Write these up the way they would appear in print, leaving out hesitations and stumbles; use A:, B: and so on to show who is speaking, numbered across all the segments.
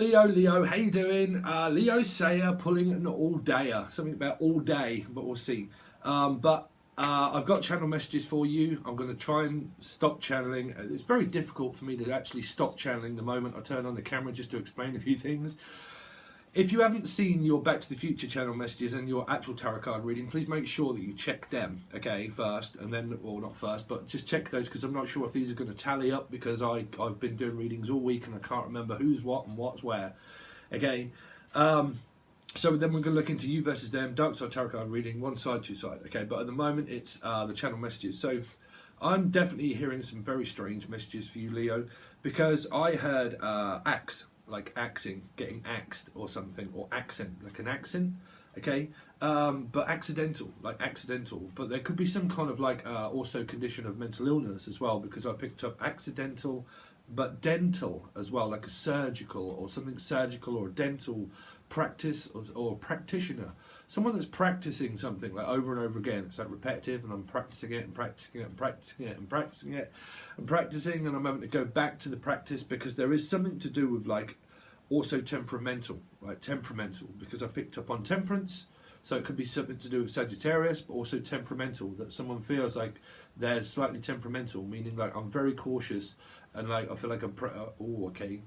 A: Leo, how you doing? Leo Sayer pulling an all-dayer. Something about all day, but we'll see. I've got channel messages for you. I'm going to try and stop channeling. It's very difficult for me to actually stop channeling the moment I turn on the camera just to explain a few things. If you haven't seen your Back to the Future channel messages and your actual tarot card reading, please make sure that you check them, okay, first, and then, well, not first, but just check those, because I'm not sure if these are going to tally up, because I've been doing readings all week and I can't remember who's what and what's where, okay. So then we're going to look into you versus them, dark side tarot card reading, one side, two side, okay, but at the moment it's the channel messages. So I'm definitely hearing some very strange messages for you, Leo, because I heard axe. Like axing, getting axed or something, or accent, like an accent, okay, but accidental, like accidental, but there could be some kind of like also condition of mental illness as well, because I picked up accidental, but dental as well, like a surgical or something surgical or dental practice or practitioner, someone that's practicing something like over and over again. It's like repetitive, and I'm practicing it and practicing it and practicing it and practicing it and practicing, and I'm having to go back to the practice because there is something to do with like also temperamental, right? Temperamental, because I picked up on temperance, so it could be something to do with Sagittarius, but also temperamental, that someone feels like they're slightly temperamental, meaning like I'm very cautious and like I feel like I'm okay.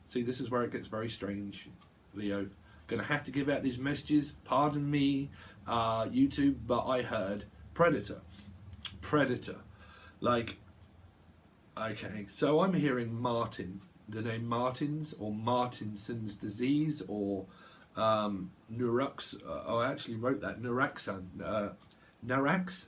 A: See, this is where it gets very strange, Leo. Gonna have to give out these messages, pardon me, YouTube, but I heard predator, like, okay, so I'm hearing Martin, the name Martins, or Martinson's disease, or Nurux, I actually wrote that, Nuraxan, Nurax,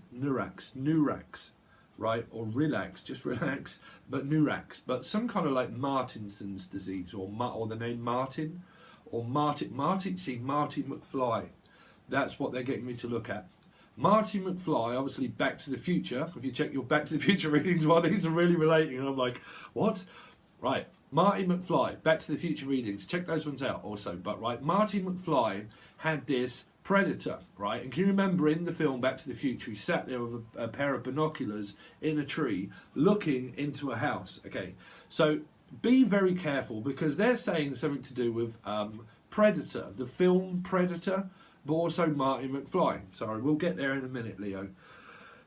A: right, or relax, just relax, but Nurax, but some kind of like Martinson's disease, or the name Martin, or Martin, see, Marty McFly, that's what they're getting me to look at. Marty McFly, obviously Back to the Future, if you check your Back to the Future readings, well, these are really relating, and I'm like, what? Right, Marty McFly, Back to the Future readings, check those ones out also, but right, Marty McFly had this predator, right, and can you remember in the film Back to the Future, he sat there with a pair of binoculars in a tree, looking into a house, okay, so be very careful, because they're saying something to do with Predator, the film Predator, but also Marty McFly. Sorry, we'll get there in a minute, Leo.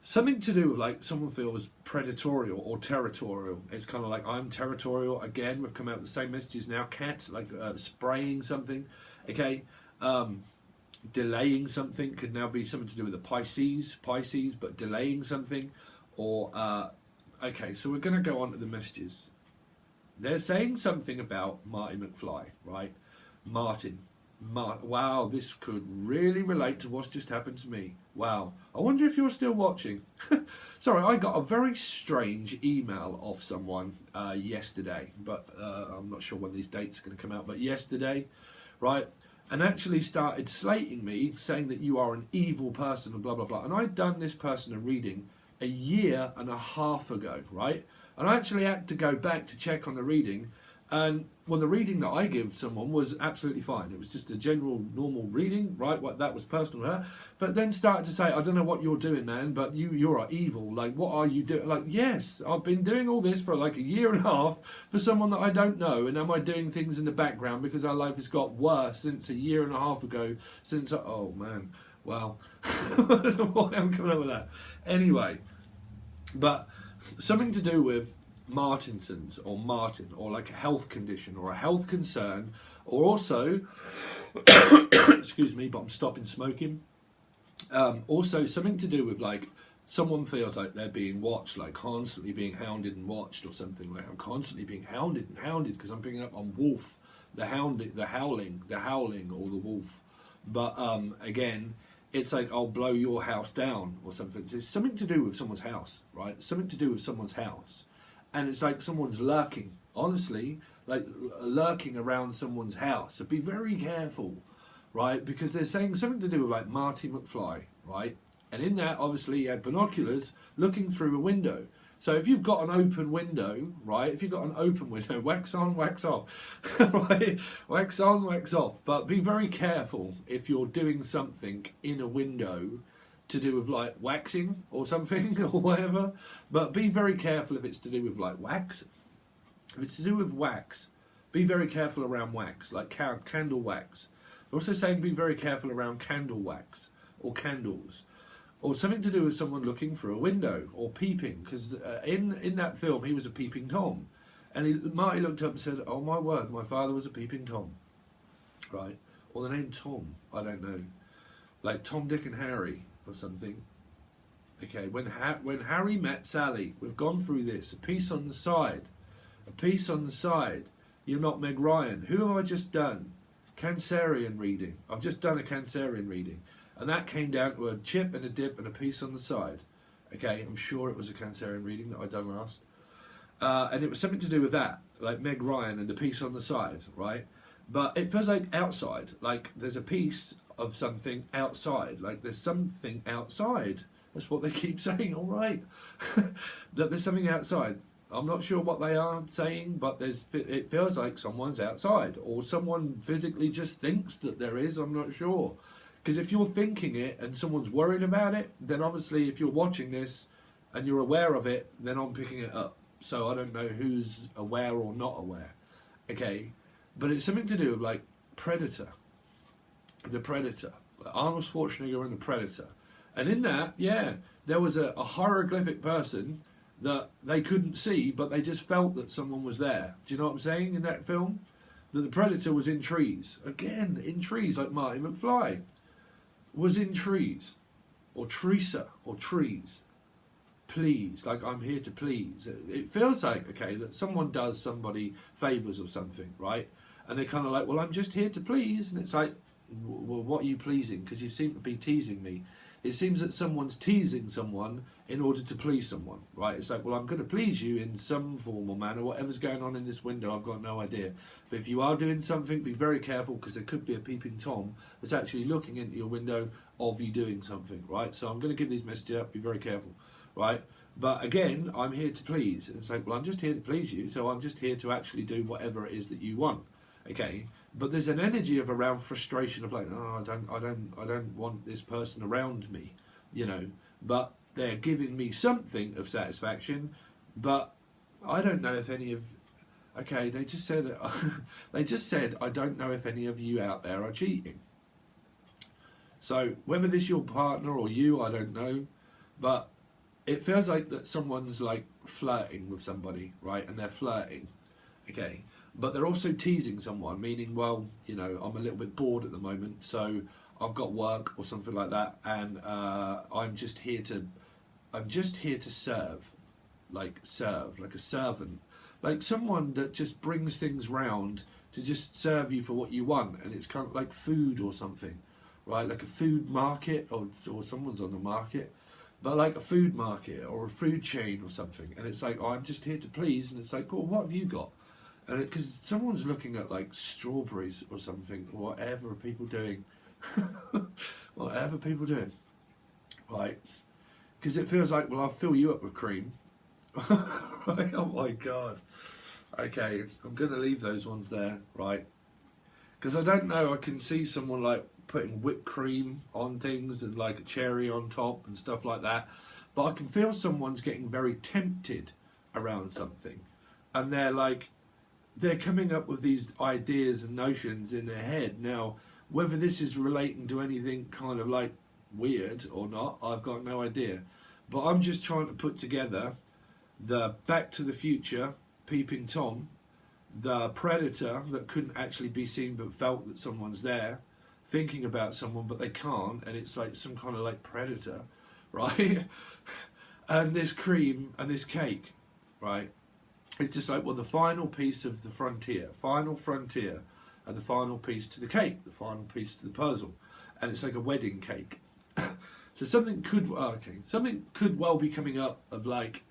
A: Something to do with like someone feels predatorial or territorial. It's kind of like I'm territorial. Again, we've come out with the same messages now. Cat, like spraying something. Okay, delaying something could now be something to do with the Pisces, but delaying something. Or okay, so we're going to go on to the messages. They're saying something about Marty McFly, right? Martin. Wow, this could really relate to what's just happened to me. Wow. I wonder if you're still watching. Sorry, I got a very strange email off someone yesterday, but I'm not sure when these dates are going to come out, but yesterday, right? And actually started slating me, saying that you are an evil person and blah, blah, blah. And I'd done this person a reading a year and a half ago, right? And I actually had to go back to check on the reading, and well, the reading that I give someone was absolutely fine. It was just a general, normal reading, right? What that was personal to her. But then started to say, I don't know what you're doing, man, but you're evil. Like, what are you doing? Like, yes, I've been doing all this for like a year and a half for someone that I don't know, and am I doing things in the background because our life has got worse since a year and a half ago? Oh man, well, I don't know why I'm coming up with that. Anyway, but something to do with Martinson's or Martin, or like a health condition or a health concern, or also excuse me, but I'm stopping smoking. Also something to do with like someone feels like they're being watched, like constantly being hounded and watched, or something like I'm constantly being hounded because I'm picking up on wolf, the howling, or the wolf. But again, it's like I'll blow your house down or something. It's something to do with someone's house, right? Something to do with someone's house. And it's like someone's lurking, honestly, like lurking around someone's house. So be very careful, right? Because they're saying something to do with like Marty McFly, right? And in that, obviously, you had binoculars looking through a window. So if you've got an open window, right? If you've got an open window, wax on, wax off, right? Wax on, wax off. But be very careful if you're doing something in a window to do with like waxing or something or whatever, but be very careful if it's to do with like wax. If it's to do with wax, be very careful around wax, like candle wax. They're also saying be very careful around candle wax or candles, or something to do with someone looking through a window or peeping, because in that film he was a peeping Tom, and Marty looked up and said, "Oh my word, my father was a peeping Tom," right? Or the name Tom, I don't know, like Tom, Dick and Harry or something. Okay, when Harry met Sally, we've gone through this. A piece on the side, a piece on the side. You're not Meg Ryan. Who have I just done? Cancerian reading. I've just done a Cancerian reading, and that came down to a chip and a dip and a piece on the side. Okay, I'm sure it was a Cancerian reading that I done last, and it was something to do with that, like Meg Ryan and the piece on the side, right? But it feels like outside, like there's a piece of something outside, like there's something outside. That's what they keep saying, all right. That there's something outside. I'm not sure what they are saying, but it feels like someone's outside, or someone physically just thinks that there is. I'm not sure. Because if you're thinking it and someone's worried about it, then obviously if you're watching this and you're aware of it, then I'm picking it up. So I don't know who's aware or not aware. Okay, but it's something to do with like Predator. The Predator. Like Arnold Schwarzenegger and the Predator. And in that, yeah, there was a hieroglyphic person that they couldn't see, but they just felt that someone was there. Do you know what I'm saying in that film? That the Predator was in trees. Again, in trees, like Marty McFly was in trees. Or Teresa, or trees. Please, like I'm here to please. It feels like, okay, that someone does somebody favours or something, right? And they're kind of like, well, I'm just here to please. And it's like, well, what are you pleasing? Because you seem to be teasing me. It seems that someone's teasing someone in order to please someone, right? It's like, well, I'm going to please you in some form or manner. Whatever's going on in this window, I've got no idea. But if you are doing something, be very careful, because there could be a peeping Tom that's actually looking into your window of you doing something, right? So I'm going to give these messages out. Be very careful, right? But again, I'm here to please. And it's like, well, I'm just here to please you, so I'm just here to actually do whatever it is that you want, okay? But there's an energy of around frustration of like, oh, I don't want this person around me, you know. But they're giving me something of satisfaction. But I don't know if any of, okay, they just said I don't know if any of you out there are cheating. So whether this is your partner or you, I don't know. But it feels like that someone's like flirting with somebody, right? And they're flirting, okay. But they're also teasing someone, meaning, well, you know, I'm a little bit bored at the moment, so I've got work or something like that, and I'm just here to serve, like a servant, like someone that just brings things round to just serve you for what you want, and it's kind of like food or something, right? Like a food market, or someone's on the market, but like a food market or a food chain or something, and it's like, oh, I'm just here to please, and it's like, oh, what have you got? And because someone's looking at like strawberries or something, or whatever are people doing, whatever people doing, right? Because it feels like, well, I'll fill you up with cream. Right? Oh my god. Okay, I'm going to leave those ones there, right? Because I don't know, I can see someone like putting whipped cream on things and like a cherry on top and stuff like that. But I can feel someone's getting very tempted around something. And they're coming up with these ideas and notions in their head. Now, whether this is relating to anything kind of like weird or not, I've got no idea. But I'm just trying to put together the Back to the Future, Peeping Tom, the Predator that couldn't actually be seen but felt that someone's there, thinking about someone but they can't, and it's like some kind of like predator, right? And this cream and this cake, right? It's just like, well, the final piece of the final frontier, and the final piece to the cake, the final piece to the puzzle, and it's like a wedding cake. So something could well be coming up of like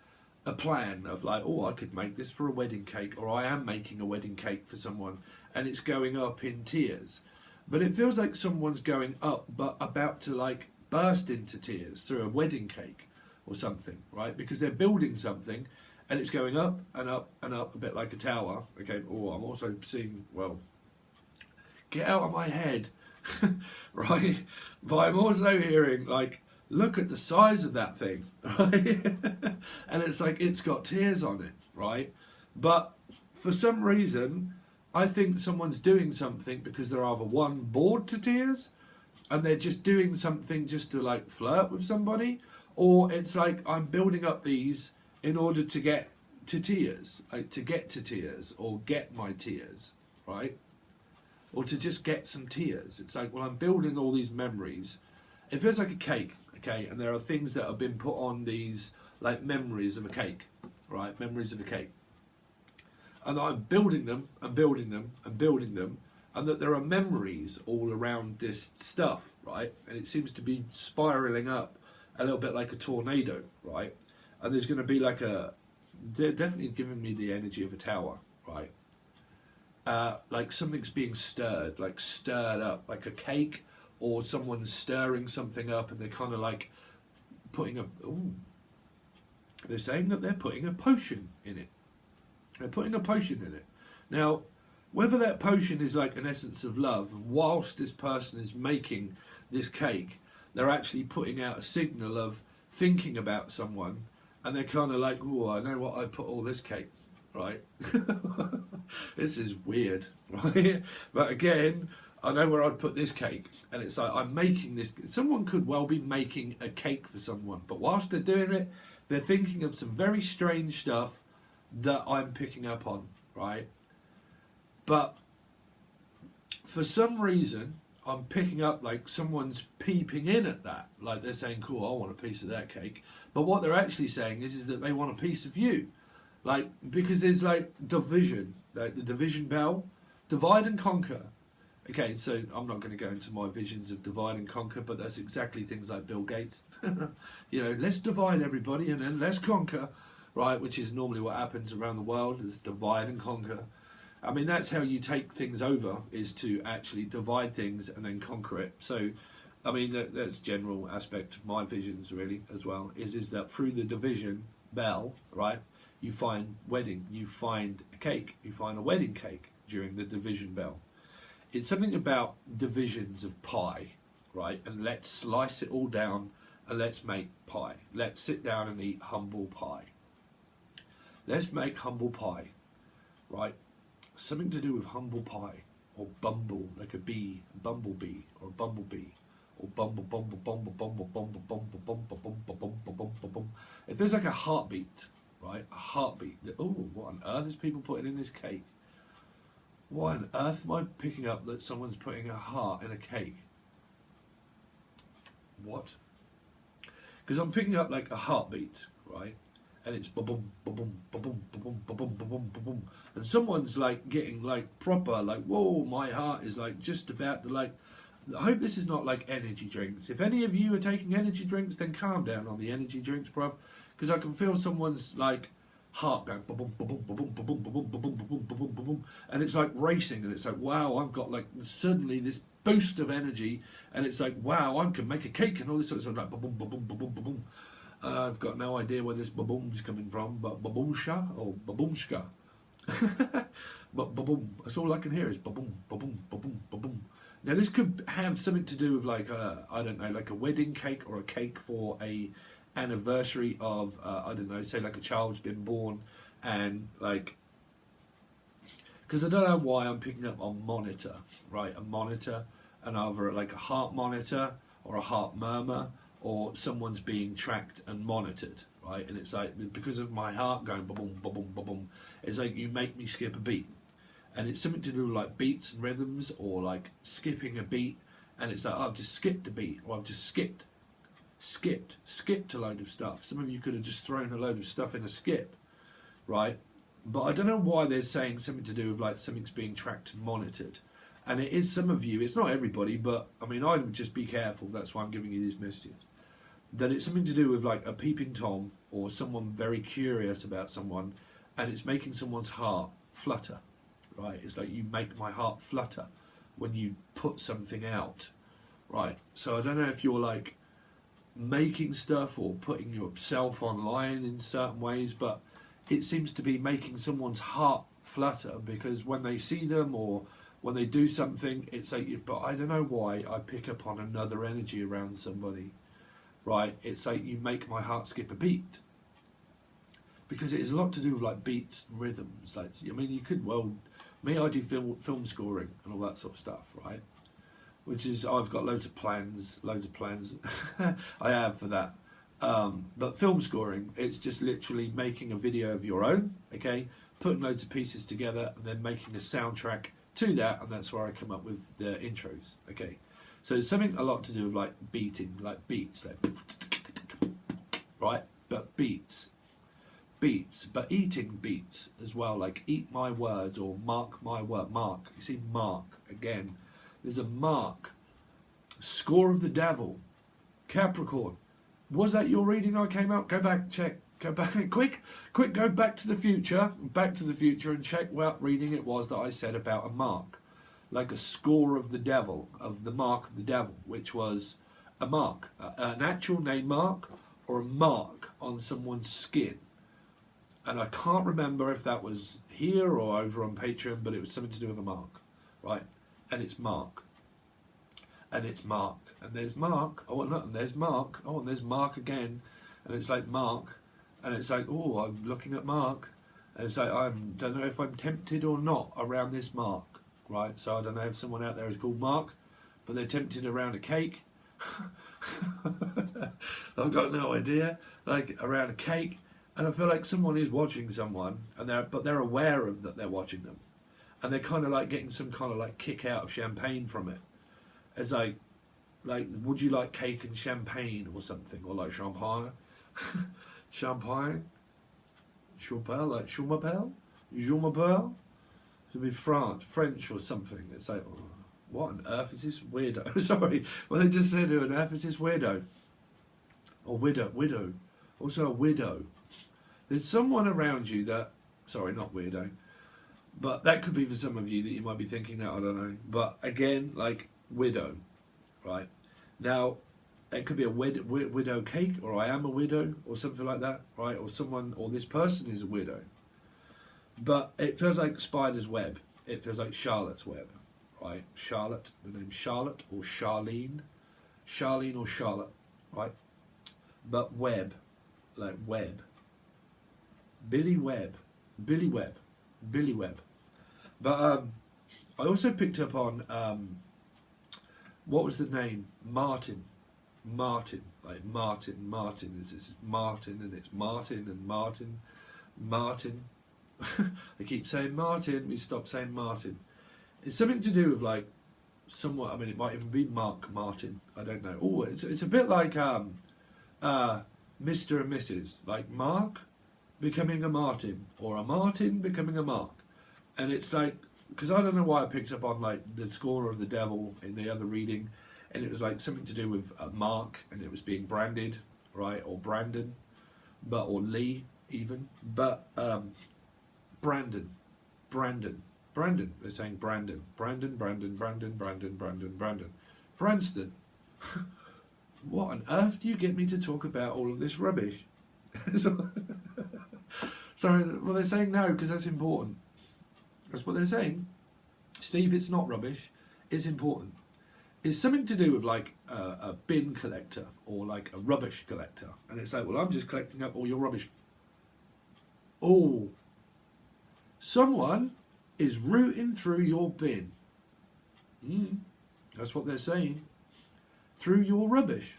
A: a plan of like, oh, I could make this for a wedding cake, or I am making a wedding cake for someone, and it's going up in tears. But it feels like someone's going up, but about to like burst into tears through a wedding cake or something, right? Because they're building something. And it's going up and up and up, a bit like a tower. Okay, oh, I'm also seeing, well, get out of my head, right? But I'm also hearing, like, look at the size of that thing, right? And it's like, it's got tears on it, right? But for some reason, I think someone's doing something because they're either one, bored to tears, and they're just doing something just to like flirt with somebody, or it's like I'm building up these in order to get to tears, like to get to tears or get my tears, right? Or to just get some tears. It's like, well, I'm building all these memories. It feels like a cake, okay? And there are things that have been put on these, like memories of a cake, right? Memories of a cake. And I'm building them and building them and building them, and that there are memories all around this stuff, right? And it seems to be spiraling up a little bit like a tornado, right? And there's going to be like they're definitely giving me the energy of a tower, right? Like something's being stirred, like stirred up, like a cake, or someone's stirring something up, and they're kind of like putting they're saying that they're putting a potion in it. They're putting a potion in it. Now, whether that potion is like an essence of love, whilst this person is making this cake, they're actually putting out a signal of thinking about someone, and they're kind of like, oh, I know what I put all this cake, right? This is weird, right? But again, I know where I'd put this cake, and it's like I'm making this. Someone could well be making a cake for someone, but whilst they're doing it, they're thinking of some very strange stuff that I'm picking up on, right? But for some reason, I'm picking up like someone's peeping in at that. Like they're saying, cool, I want a piece of that cake. But what they're actually saying is that they want a piece of you. Like, because there's like division, like the division bell, divide and conquer. Okay, so I'm not going to go into my visions of divide and conquer, but that's exactly things like Bill Gates. You know, let's divide everybody and then let's conquer, right? Which is normally what happens around the world, is divide and conquer. I mean, that's how you take things over, is to actually divide things and then conquer it. So, I mean, that's general aspect of my visions, really, as well, is that through the division bell, right, you find wedding, you find a cake, you find a wedding cake during the division bell. It's something about divisions of pie, right, and let's slice it all down and let's make pie. Let's sit down and eat humble pie. Let's make humble pie, right? Something to do with humble pie, or bumble, like a bee, bumblebee, or bumblebee, or bumble, bumble, bumble, bumble, bumble, bumble, bumble, bumble, bumble, bumble, bumble. It feels like a heartbeat, right? A heartbeat. Oh, what on earth is people putting in this cake? Why on earth am I picking up that someone's putting a heart in a cake? What? Because I'm picking up like a heartbeat, right? And it's ba-boom, ba-boom, ba-boom, ba-boom, ba-boom, ba-boom, ba-boom. And someone's like getting like proper, like, whoa, my heart is like just about to like, I hope this is not like energy drinks. If any of you are taking energy drinks, then calm down on the energy drinks, bruv. Because I can feel someone's like heart going ba-boom, ba-boom, ba-boom, ba-boom, ba-boom, ba-boom, ba-boom, ba-boom, ba-boom. And it's like racing, and it's like, wow, I've got like suddenly this boost of energy, and it's like, wow, I can make a cake and all this sort of stuff, like ba-boom, ba-boom, ba-boom, ba-boom. I've got no idea where this baboom's coming from, but baboomsha or baboomshka. But baboom, that's all I can hear is baboom, baboom, baboom, baboom. Now this could have something to do with like I don't know, like a wedding cake or a cake for a anniversary of I don't know, say like a child's been born, and like, because I don't know why I'm picking up on monitor, right? A monitor, and either like a heart monitor or a heart murmur, or someone's being tracked and monitored, right? And it's like, because of my heart going ba-boom, ba-boom, ba-boom, it's like you make me skip a beat. And it's something to do with like beats and rhythms, or like skipping a beat, and it's like, oh, I've just skipped a beat, or I've just skipped a load of stuff. Some of you could have just thrown a load of stuff in a skip, right? But I don't know why they're saying something to do with like something's being tracked and monitored. And it is some of you, it's not everybody, but I mean, I would just be careful, that's why I'm giving you these messages. That it's something to do with like a peeping Tom, or someone very curious about someone, and it's making someone's heart flutter, right? It's like, you make my heart flutter when you put something out, right? So I don't know if you're like making stuff or putting yourself online in certain ways, but it seems to be making someone's heart flutter, because when they see them or when they do something, it's like, but I don't know why I pick up on another energy around somebody. Right, it's like you make my heart skip a beat, because it is a lot to do with like beats, rhythms. Like, I mean, you could well Me, I do film scoring and all that sort of stuff, right? Which is, I've got loads of plans I have for that. But film scoring, it's just literally making a video of your own, okay, putting loads of pieces together and then making a soundtrack to that, and that's where I come up with the intros, okay. So it's something a lot to do with like beating, like beats, like right, but beats, but eating beats as well, like eat my words or mark my word, mark, you see mark, again, there's a mark, score of the devil, Capricorn. Was that your reading I came out? Go back, check, go back, quick, go back to the future and check what reading it was that I said about a mark, like a score of the devil, of the mark of the devil, which was a mark, an actual name mark or a mark on someone's skin. And I can't remember if that was here or over on Patreon, but it was something to do with a mark, right? And it's Mark. And it's Mark. And there's Mark. Oh, no, and there's Mark. Oh, and there's Mark again. And it's like Mark. And it's like, oh, I'm looking at Mark. And it's like, I don't know if I'm tempted or not around this Mark, right? So I don't know if someone out there is called Mark, but they're tempted around a cake. I've got no idea. Like, around a cake. And I feel like someone is watching someone, and they're aware of that they're watching them. And they're kind of like getting some kind of like kick out of champagne from it. It's like, would you like cake and champagne or something? Or like champagne? Champagne? Champagne? Like je m'appelle? Je m'appelle? It would be French or something. It's like, oh, what on earth is this weirdo? Sorry, well they just said, who on earth is this weirdo? Or widow. Also a widow. There's someone around you that, sorry, not weirdo, but that could be for some of you that you might be thinking that, I don't know. But again, like widow, right? Now, it could be a widow cake, or I am a widow, or something like that, right? Or someone, or this person is a widow. But it feels like spider's web. It feels like Charlotte's web, right? Charlotte, the name Charlotte, or Charlene or Charlotte, right? But web, like web. Billy Webb. But I also picked up on, what was the name? Martin, like Martin, this Martin, and it's Martin and Martin. I keep saying Martin, we stop saying Martin. It's something to do with like, somewhat, I mean it might even be Mark Martin, I don't know. Oh, it's a bit like Mr. and Mrs. Like Mark becoming a Martin, or a Martin becoming a Mark. And it's like, because I don't know why I picked up on like the score of the devil in the other reading, and it was like something to do with Mark, and it was being branded, right, or Brandon, but, or Lee even, but Brandon, they're saying Brandon, Branston. What on earth do you get me to talk about all of this rubbish? Sorry, well they're saying no because that's important. That's what they're saying. Steve, it's not rubbish, it's important. It's something to do with like a bin collector or like a rubbish collector. And it's like, well, I'm just collecting up all your rubbish. Oh, someone is rooting through your bin. That's what they're saying. Through your rubbish.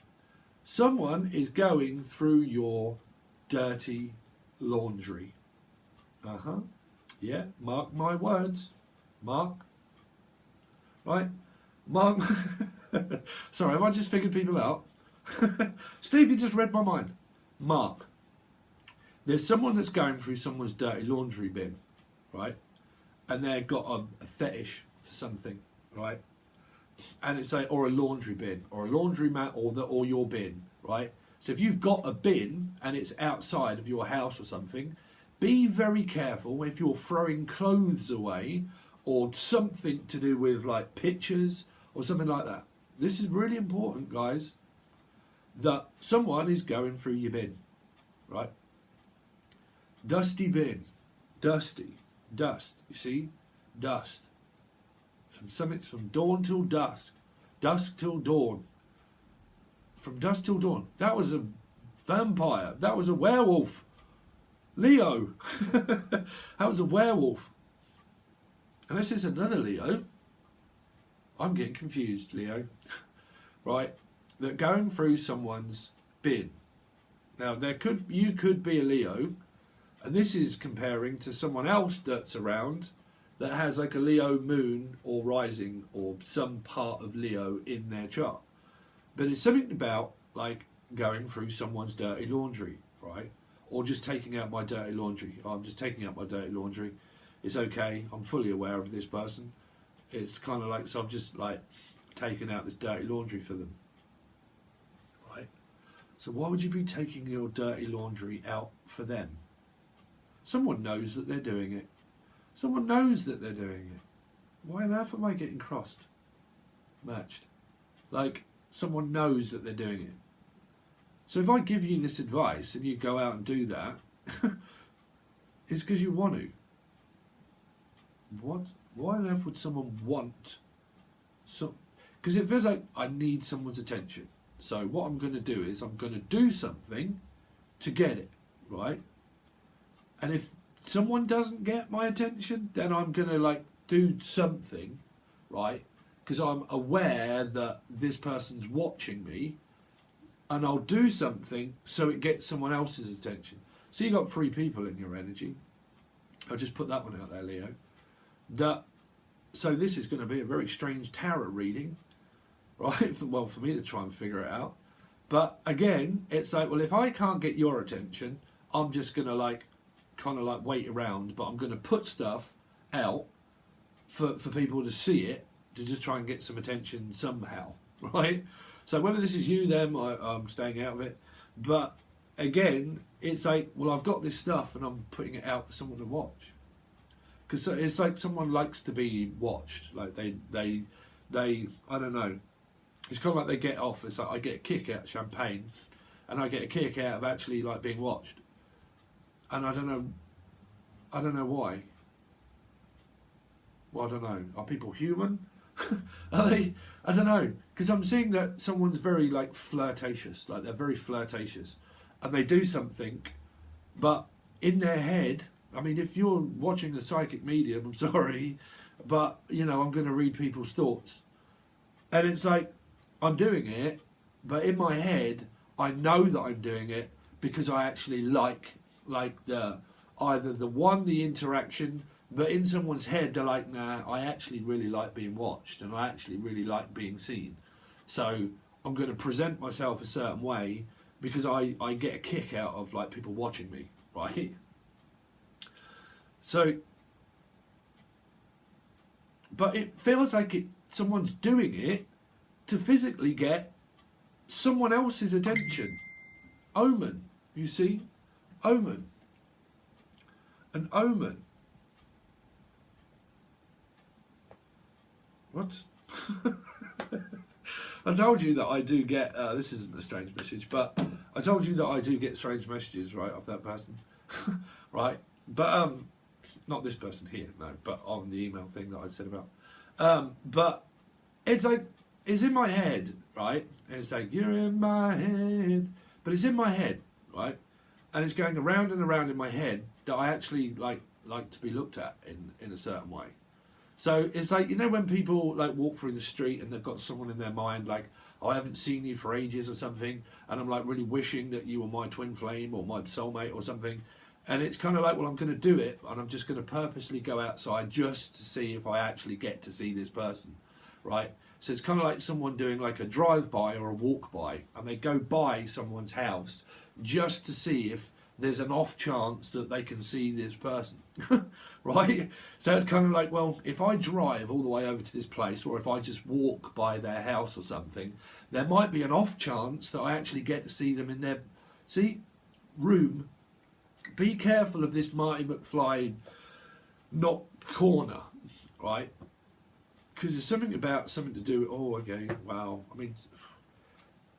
A: Someone is going through your dirty laundry. Yeah, mark my words. Mark. Right? Mark. Sorry, have I just figured people out? Steve, you just read my mind. Mark. There's someone that's going through someone's dirty laundry bin, right? And they've got a fetish for something, right? And it's like, or a laundry bin, or a laundromat, or your bin, right? So if you've got a bin and it's outside of your house or something, be very careful if you're throwing clothes away or something to do with like pictures or something like that. This is really important, guys, that someone is going through your bin, right? Dusty bin, dusty, dust, you see, dust. It's from dawn till dusk, dusk till dawn. From dusk till dawn. That was a vampire. That was a werewolf. Leo. That was a werewolf. unless it's another Leo, I'm getting confused, Leo, right, that going through someone's bin. Now, you could be a Leo, and this is comparing to someone else that's around that has like a Leo moon or rising or some part of Leo in their chart. But it's something about like going through someone's dirty laundry, right? Or just taking out my dirty laundry. Oh, I'm just taking out my dirty laundry. It's okay. I'm fully aware of this person. It's kind of like, so I'm just like taking out this dirty laundry for them, right? So why would you be taking your dirty laundry out for them? Someone knows that they're doing it. Someone knows that they're doing it. Why on earth am I getting crossed? Matched. Like, someone knows that they're doing it. So if I give you this advice and you go out and do that, it's because you want to. What? Why on earth would someone want some? Because it feels like I need someone's attention. So what I'm going to do is I'm going to do something to get it, right? And if someone doesn't get my attention, then I'm going to like do something, right? Because I'm aware that this person's watching me, and I'll do something so it gets someone else's attention. So you got 3 people in your energy. I'll just put that one out there, Leo. So this is going to be a very strange tarot reading, right? Well, for me to try and figure it out. But again, it's like, well, if I can't get your attention, I'm just going to like, kind of like wait around, but I'm going to put stuff out for people to see it, to just try and get some attention somehow, right? So whether this is you, them, I'm staying out of it. But again, it's like, well, I've got this stuff and I'm putting it out for someone to watch. Because it's like someone likes to be watched. Like they, I don't know. It's kind of like they get off. It's like I get a kick out of champagne, and I get a kick out of actually like being watched. And I don't know why. Well, I don't know. Are people human? Are they? I don't know. Because I'm seeing that someone's very like flirtatious. Like they're very flirtatious, and they do something, but in their head. I mean, if you're watching a psychic medium, I'm sorry, but you know I'm going to read people's thoughts, and it's like I'm doing it, but in my head I know that I'm doing it because I actually like the either the interaction, but in someone's head they're like, nah, I actually really like being watched and I actually really like being seen, so I'm going to present myself a certain way because I get a kick out of like people watching me, right? So, but it feels like someone's doing it to physically get someone else's attention. Omen, you see? Omen. An omen. What? I told you that I do get, this isn't a strange message, but I told you that I do get strange messages, right, of that person. Right? But, not this person here, no, but on the email thing that I said about. But it's like, it's in my head, right? And it's like, you're in my head. But it's in my head, right? And it's going around and around in my head that I actually like to be looked at in a certain way. So it's like, you know, when people like walk through the street and they've got someone in their mind like, oh, I haven't seen you for ages or something, and I'm like really wishing that you were my twin flame or my soulmate or something. And it's kind of like, well, I'm going to do it, and I'm just going to purposely go outside just to see if I actually get to see this person, right? So it's kind of like someone doing like a drive-by or a walk-by, and they go by someone's house just to see if there's an off chance that they can see this person, right? So it's kind of like, well, if I drive all the way over to this place, or if I just walk by their house or something, there might be an off chance that I actually get to see them in their, room. Be careful of this Marty McFly not corner, right? Because there's something to do. Oh, okay, wow. I mean,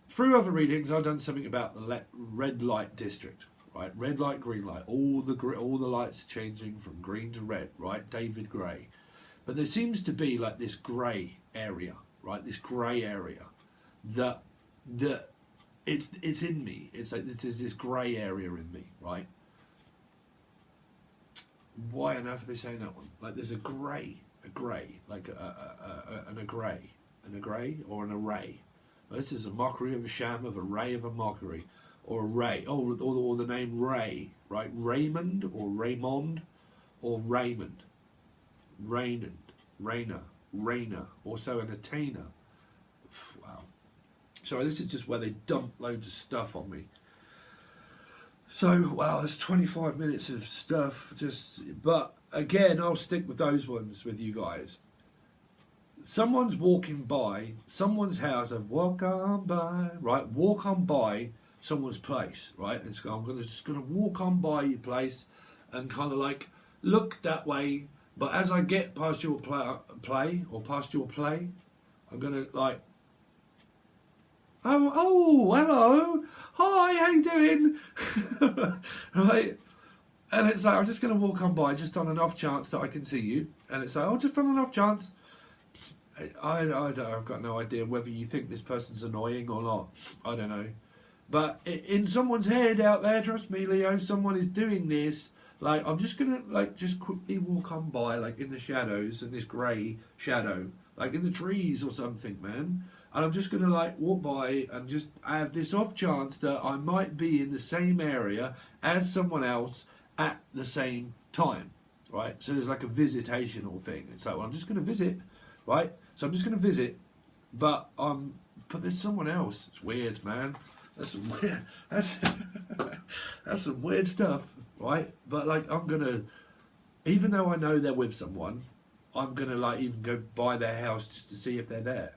A: through other readings, I've done something about the red light district, right? Red light, green light. All the lights are changing from green to red, right? David Gray. But there seems to be like this grey area, right? This grey area that it's in me. It's like there's this grey area in me, right? Why on earth are they saying that one? Like there's a grey a grey, like an array or an array. This is a mockery of a sham of a ray of a mockery, or a ray, or the name Ray, right? Raymond or Raymond or Raymond, Rainer, also an attainer. Wow. So this is just where they dump loads of stuff on me. So, wow, there's 25 minutes of stuff, but again, I'll stick with those ones with you guys. Someone's walking by someone's house, and walk on by, right? Walk on by someone's place, right? And so I'm just gonna walk on by your place and kind of like look that way, but as I get past your play, I'm gonna like, oh, hello, hi, how you doing? Right? And it's like, I'm just going to walk on by just on an off chance that I can see you. And it's like, oh, just on an off chance. I've got no idea whether you think this person's annoying or not. I don't know. But in someone's head out there, trust me, Leo, someone is doing this. Like, I'm just going to, like, just quickly walk on by, like, in the shadows, in this grey shadow, like in the trees or something, man. And I'm just going to like walk by and just have this off chance that I might be in the same area as someone else at the same time, right? So there's like a visitational thing. It's like, well, I'm just going to visit, right? So I'm just going to visit, but there's someone else. It's weird, man. That's some weird. That's some weird stuff, right? But like, I'm gonna, even though I know they're with someone, I'm gonna like even go by their house just to see if they're there.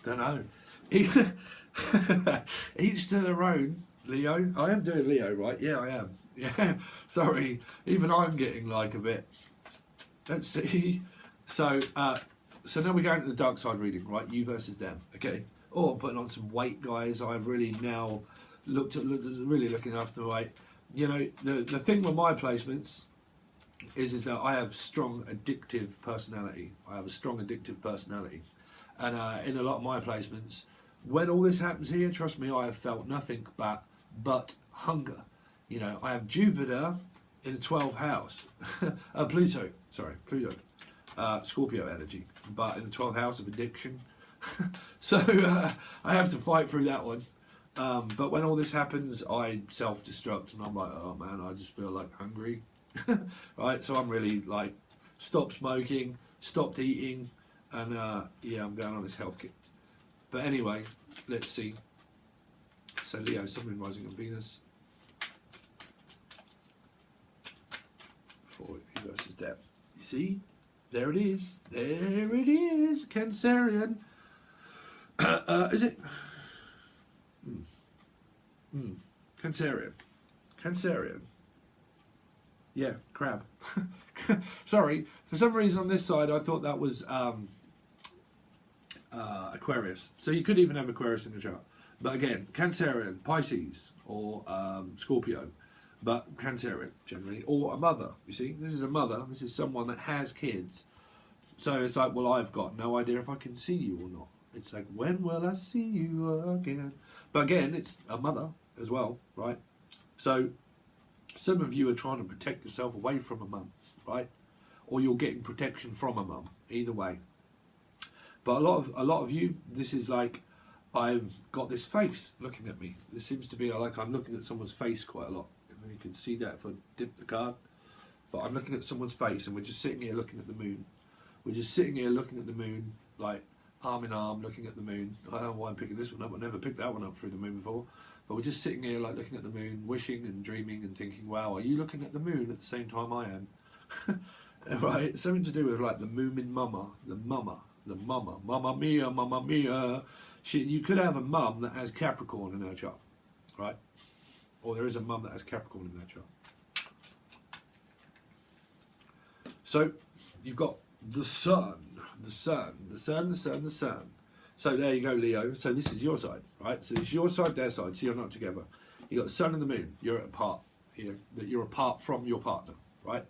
A: Don't know. Each to their own, Leo. I am doing Leo, right? Yeah, I am. Yeah. Sorry. Even I'm getting like a bit. Let's see. So now we're going to the dark side reading, right? You versus them. Okay. Oh, I'm putting on some weight, guys. I've really now really looking after the weight. You know, the thing with my placements is that I have strong addictive personality. And in a lot of my placements, when all this happens here, trust me, I have felt nothing but hunger. You know, I have Jupiter in the 12th house. Pluto, Scorpio energy, but in the 12th house of addiction. So I have to fight through that one. But when all this happens, I self-destruct and I'm like, oh man, I just feel like hungry. Right, so I'm really like, stopped smoking, stopped eating, and yeah, I'm going on this health kick. But anyway, let's see. So Leo, Sun, Moon, Rising, and Venus. For you versus them. You see? There it is. There it is. Cancerian. Is it? Cancerian. Yeah, crab. Sorry. For some reason on this side, I thought that was Aquarius. So you could even have Aquarius in the chart. But again, Cancerian, Pisces, or Scorpio. But Cancerian, generally. Or a mother, you see. This is a mother. This is someone that has kids. So it's like, well, I've got no idea if I can see you or not. It's like, when will I see you again? But again, it's a mother as well, right? So some of you are trying to protect yourself away from a mum, right? Or you're getting protection from a mum, either way. But a lot of you, this is like, I've got this face looking at me. This seems to be like I'm looking at someone's face quite a lot. And you can see that if I dip the card. But I'm looking at someone's face and we're just sitting here looking at the moon. We're just sitting here looking at the moon, like arm in arm, looking at the moon. I don't know why I'm picking this one up. I've never picked that one up through the moon before. But we're just sitting here, like looking at the moon, wishing and dreaming and thinking, wow, are you looking at the moon at the same time I am? Right? It's something to do with like the Moomin mama, Mamma mia, mamma mia. You could have a mum that has Capricorn in her chart, right? Or there is a mum that has Capricorn in their chart. So you've got the sun. So there you go, Leo. So this is your side, right? So it's your side, their side. So you're not together. You got the sun and the moon. You're apart here. That you're apart from your partner, right?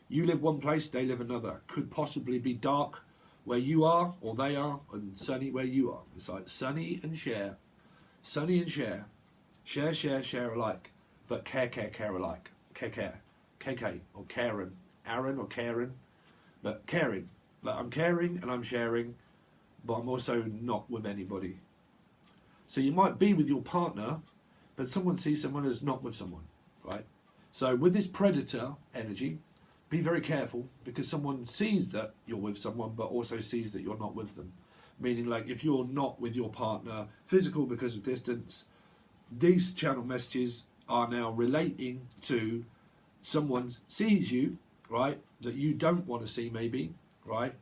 A: You live one place, they live another. Could possibly be dark where you are or they are, and sunny where you are. It's like sunny and share, share alike, but care alike. Care, KK or Karen, Aaron or Karen, but caring. Like I'm caring and I'm sharing, but I'm also not with anybody. So you might be with your partner, but someone sees someone as not with someone, right? So with this predator energy, be very careful, because someone sees that you're with someone, but also sees that you're not with them. Meaning, like, if you're not with your partner, physical because of distance, these channel messages are now relating to someone sees you, right, that you don't want to see maybe, right,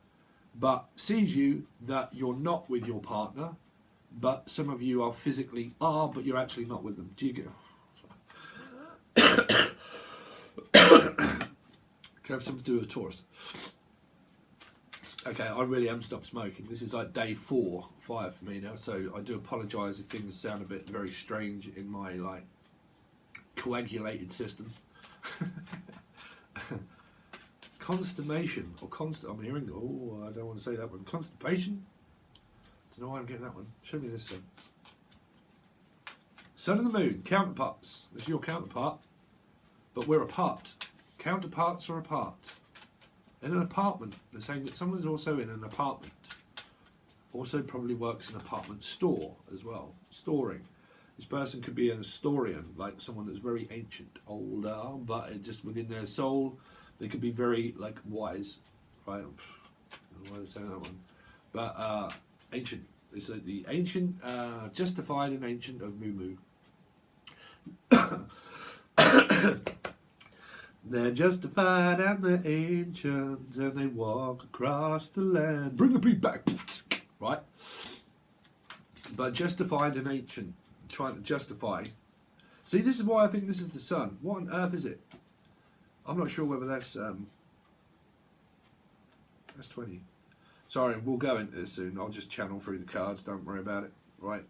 A: but sees you that you're not with your partner, but some of you are physically but you're actually not with them. Do you get... Can I have something to do with a Taurus? Okay, I really am stopped smoking. This is like day 4, 5 for me now, so I do apologise if things sound a bit very strange in my like coagulated system. Constipation or I'm hearing. Oh, I don't want to say that one. Constipation. Don't know why I'm getting that one. Show me this one. Sun and the Moon, counterparts. This is your counterpart, but we're apart. Counterparts are apart. In an apartment, they're saying that someone's also in an apartment. Also probably works in an apartment store as well. Storing. This person could be an historian, like someone that's very ancient, older, but it just within their soul, they could be very like wise, right? I don't know why they're saying that one, but ancient. It's like the ancient, justified and ancient of Moo Moo. They're justified and they're ancient, and they walk across the land. Bring the beat back, right? But justified and ancient, trying to justify. See, this is why I think this is the sun. What on earth is it? I'm not sure whether that's 20. Sorry, we'll go into this soon. I'll just channel through the cards. Don't worry about it, right?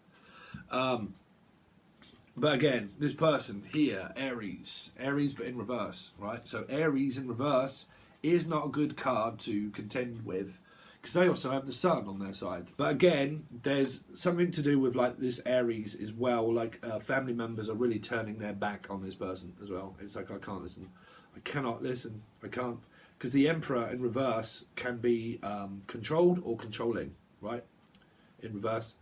A: But again, this person here, Aries but in reverse, right? So Aries in reverse is not a good card to contend with, because they also have the sun on their side. But again, there's something to do with like this Aries as well, like family members are really turning their back on this person as well. It's like, I can't listen. I cannot listen. I can't. Because the Emperor in reverse can be controlled or controlling, right? In reverse.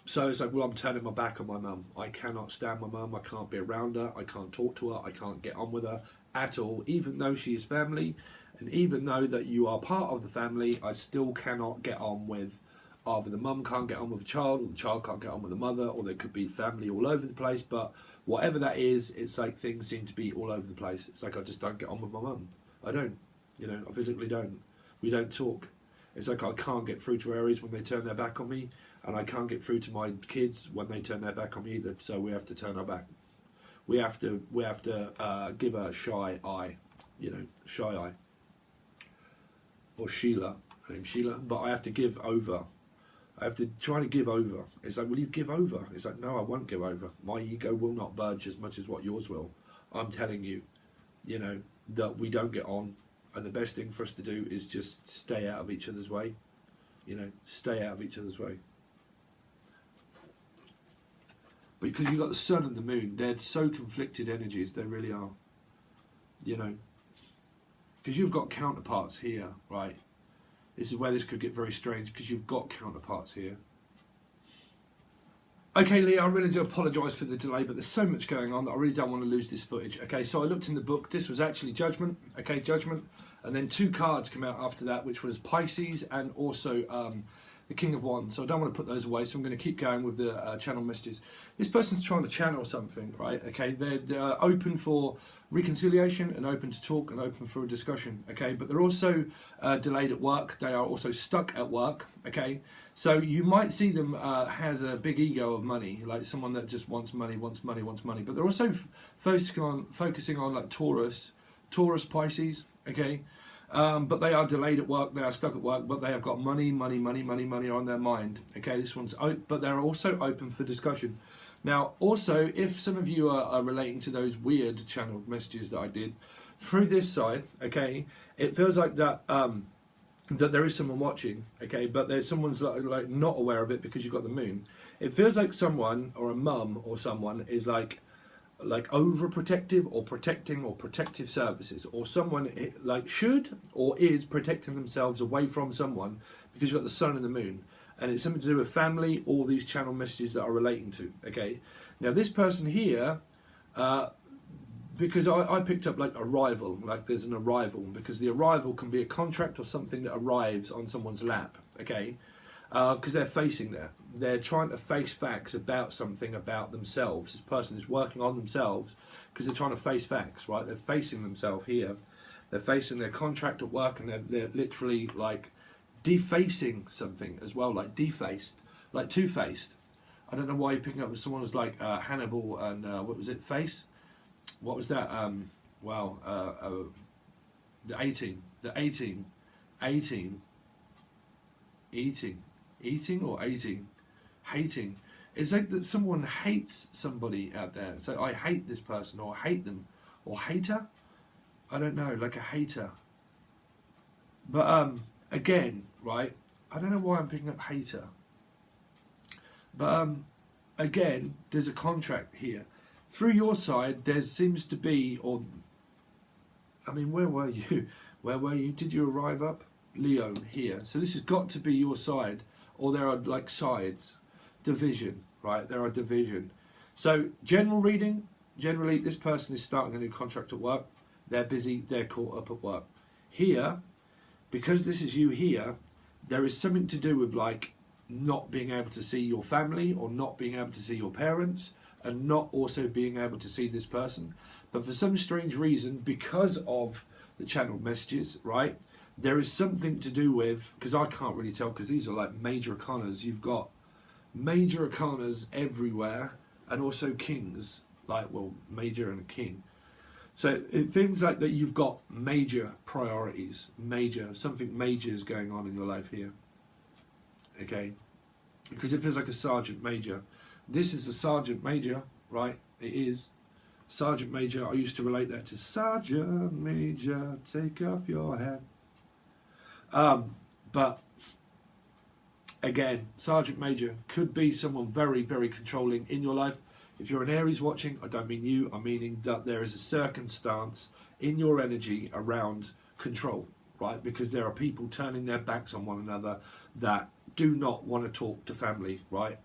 A: So it's like, well, I'm turning my back on my mum. I cannot stand my mum. I can't be around her. I can't talk to her. I can't get on with her at all. Even though she is family, and even though that you are part of the family, I still cannot get on with, either the mum can't get on with the child, or the child can't get on with the mother, or there could be family all over the place. But whatever that is, it's like things seem to be all over the place. It's like I just don't get on with my mum. I don't. I physically don't. We don't talk. It's like I can't get through to Aries when they turn their back on me, and I can't get through to my kids when they turn their back on me either. So we have to turn our back. We have to give a shy eye, shy eye. Or Sheila, her name's Sheila. But I have to give over. I have to try to give over. It's like, will you give over? It's like, no, I won't give over. My ego will not budge as much as what yours will. I'm telling you, that we don't get on. And the best thing for us to do is just stay out of each other's way. Stay out of each other's way. Because you've got the sun and the moon, they're so conflicted energies, they really are. Because you've got counterparts here, right? This is where this could get very strange, because you've got counterparts here. Okay, Lee, I really do apologise for the delay, but there's so much going on that I really don't want to lose this footage. Okay, so I looked in the book. This was actually Judgment. Okay, Judgment. And then 2 cards come out after that, which was Pisces and also the King of Wands. So I don't want to put those away, so I'm going to keep going with the channel messages. This person's trying to channel something, right? Okay, they're open for reconciliation and open to talk and open for a discussion, okay? But they're also delayed at work. They are also stuck at work, okay? So you might see them has a big ego of money, like someone that just wants money, wants money, wants money. But they're also focusing on like Taurus, Pisces, okay? But they are delayed at work, they are stuck at work, but they have got money on their mind. Okay, this one's but they're also open for discussion. Now, also, if some of you are relating to those weird channel messages that I did, through this side, okay, it feels like that that there is someone watching, okay, but there's someone's like not aware of it because you've got the moon. It feels like someone, or a mum or someone, is like like overprotective or protecting or protective services, or someone like should or is protecting themselves away from someone because you've got the sun and the moon, and it's something to do with family or these channel messages that are relating to. Okay, now this person here, because I picked up like arrival, like there's an arrival, because the arrival can be a contract or something that arrives on someone's lap. Okay, because they're facing there. They're trying to face facts about something about themselves. This person is working on themselves because they're trying to face facts, right? They're facing themselves here. They're facing their contract at work, and they're literally like defacing something as well, like defaced, like two-faced. I don't know why you're picking up with someone who's like Hannibal and what was it, Face? What was that? The 18, eating or 18, hating. It's like that someone hates somebody out there. So I hate this person, or I hate them, or hater. I don't know, like a hater. But again, right? I don't know why I'm picking up hater. But again, there's a contract here. Through your side, there seems to be, or I mean, where were you? Where were you? Did you arrive up? Leo here. So this has got to be your side, or there are like sides, division, right? There are division. So general reading, generally this person is starting a new contract at work. They're busy, they're caught up at work. Here, because this is you here, there is something to do with like not being able to see your family, or not being able to see your parents, and not also being able to see this person. But for some strange reason, because of the channeled messages, right, there is something to do with, because I can't really tell, because these are like major arcanas. You've got major arcanas everywhere, and also kings, like, well, major and a king. So things like that, you've got major priorities, something major is going on in your life here. Okay, because it feels like a sergeant major. This is a sergeant major, right? It is. Sergeant major, I used to relate that to Sergeant Major, take off your hat. But again, Sergeant Major could be someone very, very controlling in your life. If you're an Aries watching, I don't mean you, I'm meaning that there is a circumstance in your energy around control, right? Because there are people turning their backs on one another that do not want to talk to family, right?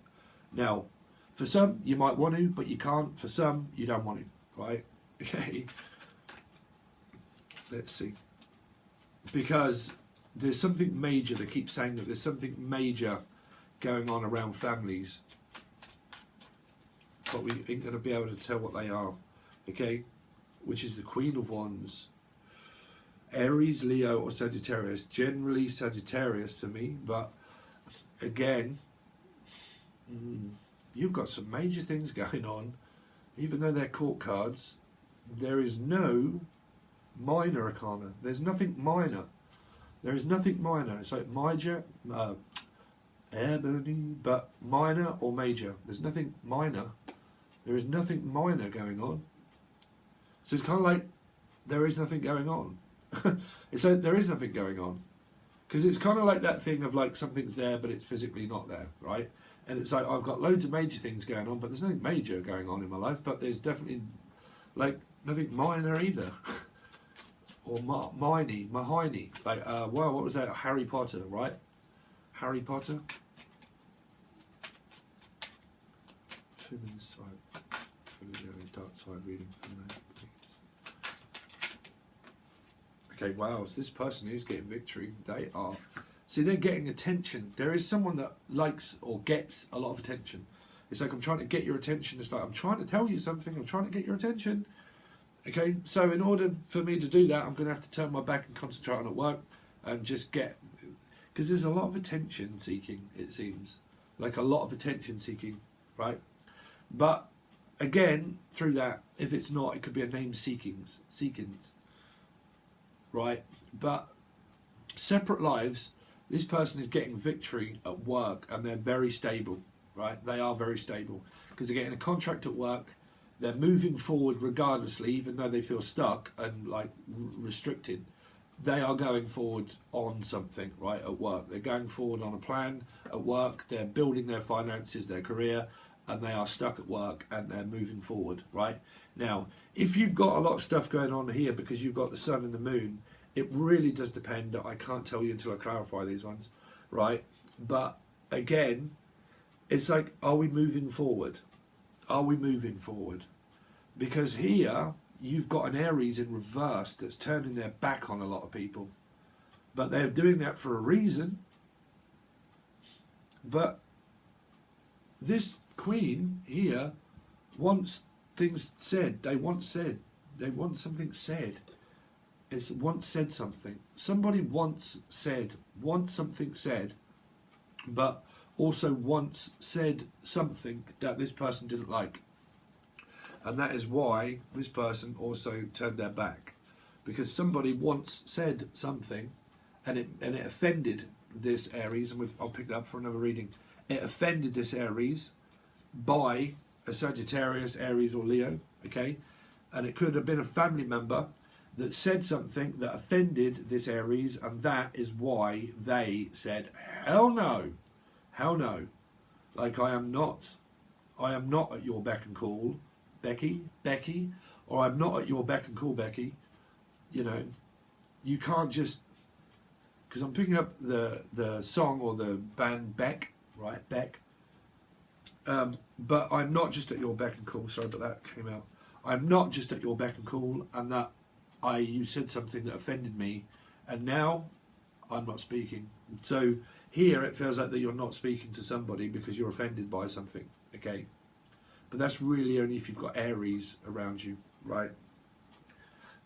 A: Now, for some, you might want to, but you can't. For some, you don't want to, right? Okay. Let's see. Because there's something major, they keep saying that there's something major going on around families, but we ain't going to be able to tell what they are, okay? Which is the Queen of Wands. Aries, Leo, or Sagittarius. Generally Sagittarius to me, but again, you've got some major things going on. Even though they're court cards, there is no minor arcana. There's nothing minor. There is nothing minor. It's like major, ebony, but minor or major. There's nothing minor. There is nothing minor going on. So it's kind of like there is nothing going on. It's like there is nothing going on. Because it's kind of like that thing of like something's there but it's physically not there, right? And it's like I've got loads of major things going on, but there's nothing major going on in my life, but there's definitely like nothing minor either. Or Mahiny. Like, wow, what was that? Harry Potter, right? Harry Potter? 2 minutes, right. For the dark side reading from there, please. Okay, wow, so this person is getting victory. They are. See, they're getting attention. There is someone that likes or gets a lot of attention. It's like, I'm trying to get your attention. It's like, I'm trying to tell you something. I'm trying to get your attention. Okay, so in order for me to do that, I'm going to have to turn my back and concentrate on at work and just get... Because there's a lot of attention seeking, it seems. Like a lot of attention seeking, right? But, again, through that, if it's not, it could be a name seekings, right? But separate lives, this person is getting victory at work and they're very stable, right? They are very stable. Because they're getting a contract at work. They're moving forward regardlessly, even though they feel stuck and like restricted. They are going forward on something, right, at work. They're going forward on a plan at work. They're building their finances, their career, and they are stuck at work and they're moving forward, right? Now, if you've got a lot of stuff going on here because you've got the sun and the moon, it really does depend. I can't tell you until I clarify these ones, right? But again, it's like, are we moving forward? Are we moving forward? Because here, you've got an Aries in reverse that's turning their back on a lot of people. But they're doing that for a reason. But this Queen here wants things said. They want something said. It's once said something. Somebody wants something said, but also once said something that this person didn't like. And that is why this person also turned their back. Because somebody once said something and it offended this Aries, and I'll pick that up for another reading. It offended this Aries by a Sagittarius, Aries or Leo, okay? And it could have been a family member that said something that offended this Aries, and that is why they said, hell no, hell no. Like, I am not at your beck and call, Becky, or I'm not at your beck and call, Becky. You know, you can't just, because I'm picking up the song or the band Beck, right, Beck. But I'm not just at your beck and call, sorry, but that came out. I'm not just at your beck and call, and that you said something that offended me, and now I'm not speaking. So here it feels like that you're not speaking to somebody because you're offended by something, okay? But that's really only if you've got Aries around you, right?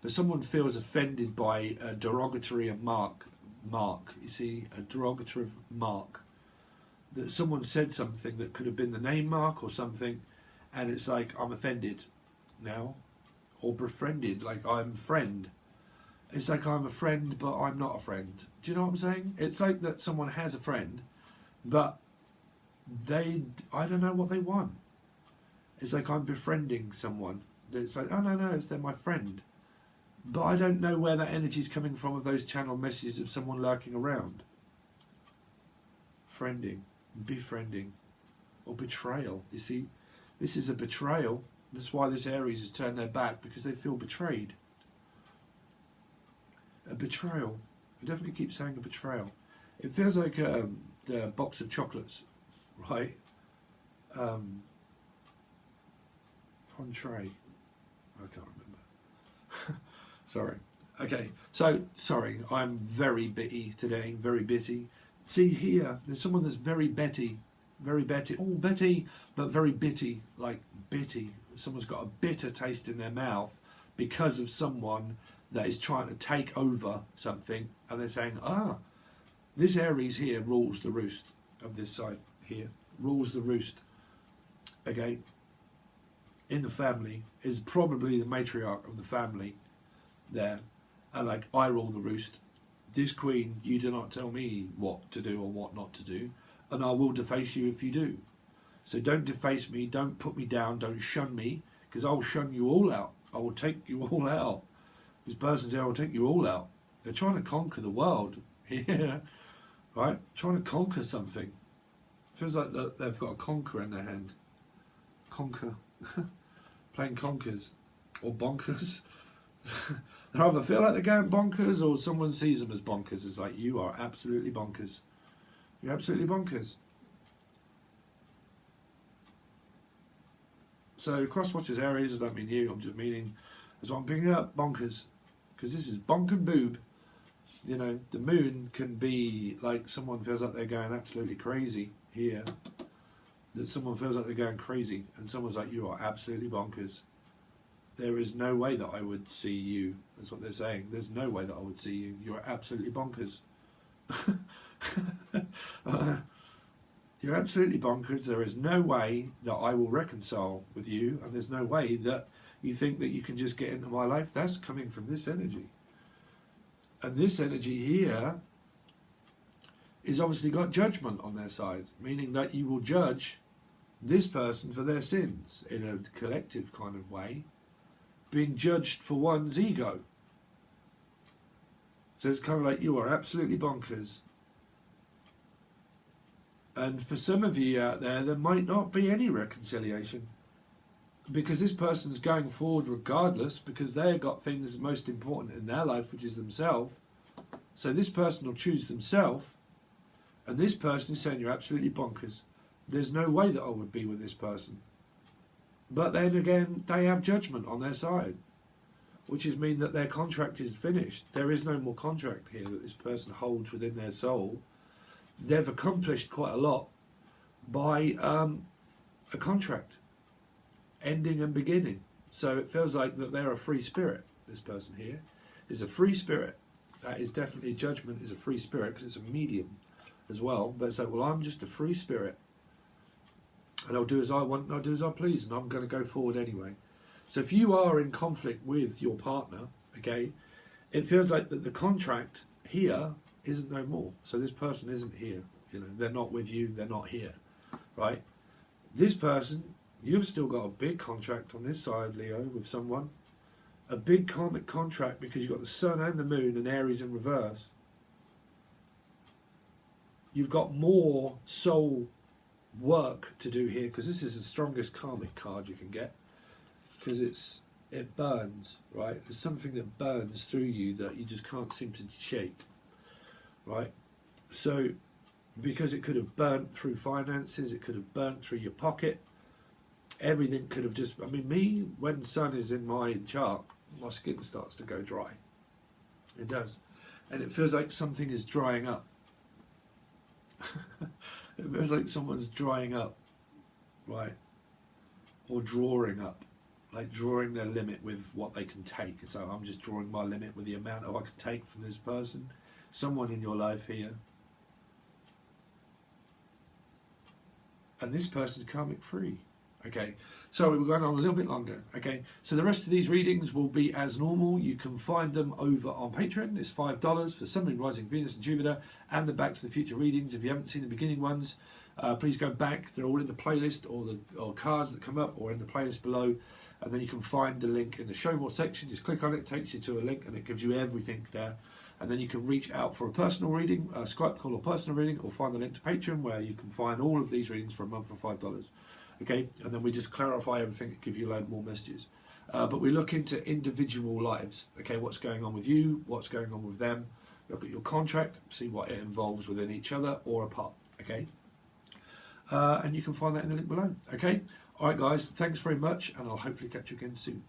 A: But someone feels offended by a derogatory mark, you see, a derogatory mark. That someone said something that could have been the name mark or something, and it's like, I'm offended now. Or befriended, like I'm a friend. It's like I'm a friend, but I'm not a friend. Do you know what I'm saying? It's like that someone has a friend, but I don't know what they want. It's like I'm befriending someone. It's like, oh no, they're my friend. But I don't know where that energy's coming from of those channel messages of someone lurking around. Friending, befriending, or betrayal. You see, this is a betrayal. That's why this Aries has turned their back, because they feel betrayed. A betrayal. I definitely keep saying a betrayal. It feels like the box of chocolates, right? Entree. I can't remember. Sorry. Okay, so, sorry, I'm very bitty today, very bitty. See here, there's someone that's very Betty. Oh, Betty, but very bitty, like bitty. Someone's got a bitter taste in their mouth because of someone that is trying to take over something, and they're saying, this Aries here rules the roost of this side here, rules the roost. Okay, in the family, is probably the matriarch of the family there, and like, I rule the roost. This Queen, you do not tell me what to do or what not to do, and I will deface you if you do. So don't deface me, don't put me down, don't shun me, because I will shun you all out. I will take you all out. This person's here, I will take you all out. They're trying to conquer the world. Yeah, right? Trying to conquer something. Feels like they've got a conquer in their hand. Conquer. Playing conkers. Or bonkers. They either feel like they're going bonkers, or someone sees them as bonkers. It's like, you are absolutely bonkers. You're absolutely bonkers. So cross-watchers Aries, I don't mean you, I'm just meaning, that's what I'm picking up, bonkers. Because this is bonk and boob. You know, the moon can be like someone feels like they're going absolutely crazy here. That someone feels like they're going crazy, and someone's like, you are absolutely bonkers. There is no way that I would see you. That's what they're saying. There's no way that I would see you. You're absolutely bonkers. You're absolutely bonkers. There is no way that I will reconcile with you, and there's no way that you think that you can just get into my life. That's coming from this energy. And this energy here is obviously got judgment on their side, meaning that you will judge this person for their sins in a collective kind of way, being judged for one's ego. So it's kind of like, you are absolutely bonkers. And for some of you out there, there might not be any reconciliation. because this person's going forward regardless, because they've got things most important in their life, which is themselves. So this person will choose themselves, and this person is saying, you're absolutely bonkers. There's no way that I would be with this person. But then again, they have judgment on their side, which is mean that their contract is finished. There is no more contract here that this person holds within their soul. They've accomplished quite a lot by a contract ending and beginning. So it feels like that they're a free spirit. This person here is a free spirit. That is definitely, judgment is a free spirit because it's a medium as well. But it's like, well, I'm just a free spirit, and I'll do as I want and I'll do as I please, and I'm going to go forward anyway. So if you are in conflict with your partner, okay, it feels like that the contract here isn't no more. So this person isn't here. You know, they're not with you. They're not here, right? This person, you've still got a big contract on this side, Leo, with someone. A big karmic contract, because you've got the sun and the moon and Aries in reverse. You've got more soul work to do here, because this is the strongest karmic card you can get, because it burns, right? There's something that burns through you that you just can't seem to shake, right? So because it could have burnt through finances, it could have burnt through your pocket, everything could have just, I mean, me, when sun is in my chart, my skin starts to go dry. It does. And it feels like something is drying up. It feels like someone's drying up, right? Or drawing up, like drawing their limit with what they can take. So I'm just drawing my limit with the amount of I can take from this person. Someone in your life here. And this person's karmic free. Okay, sorry, we're going on a little bit longer. Okay, so the rest of these readings will be as normal. You can find them over on Patron. It's $5 for Sun, Moon, Rising, Venus and Jupiter, and the Back to the Future readings. If you haven't seen the beginning ones, please go back. They're all in the playlist, or cards that come up, or in the playlist below. And then you can find the link in the Show More section. Just click on it, it takes you to a link, and it gives you everything there. And then you can reach out for a personal reading, a Skype call or personal reading, or find the link to Patreon, where you can find all of these readings for a month for $5. Okay, and then we just clarify everything and give you a load more messages. But we look into individual lives. Okay, what's going on with you? What's going on with them? Look at your contract, see what it involves within each other or apart. Okay, and you can find that in the link below. Okay, all right, guys. Thanks very much, and I'll hopefully catch you again soon.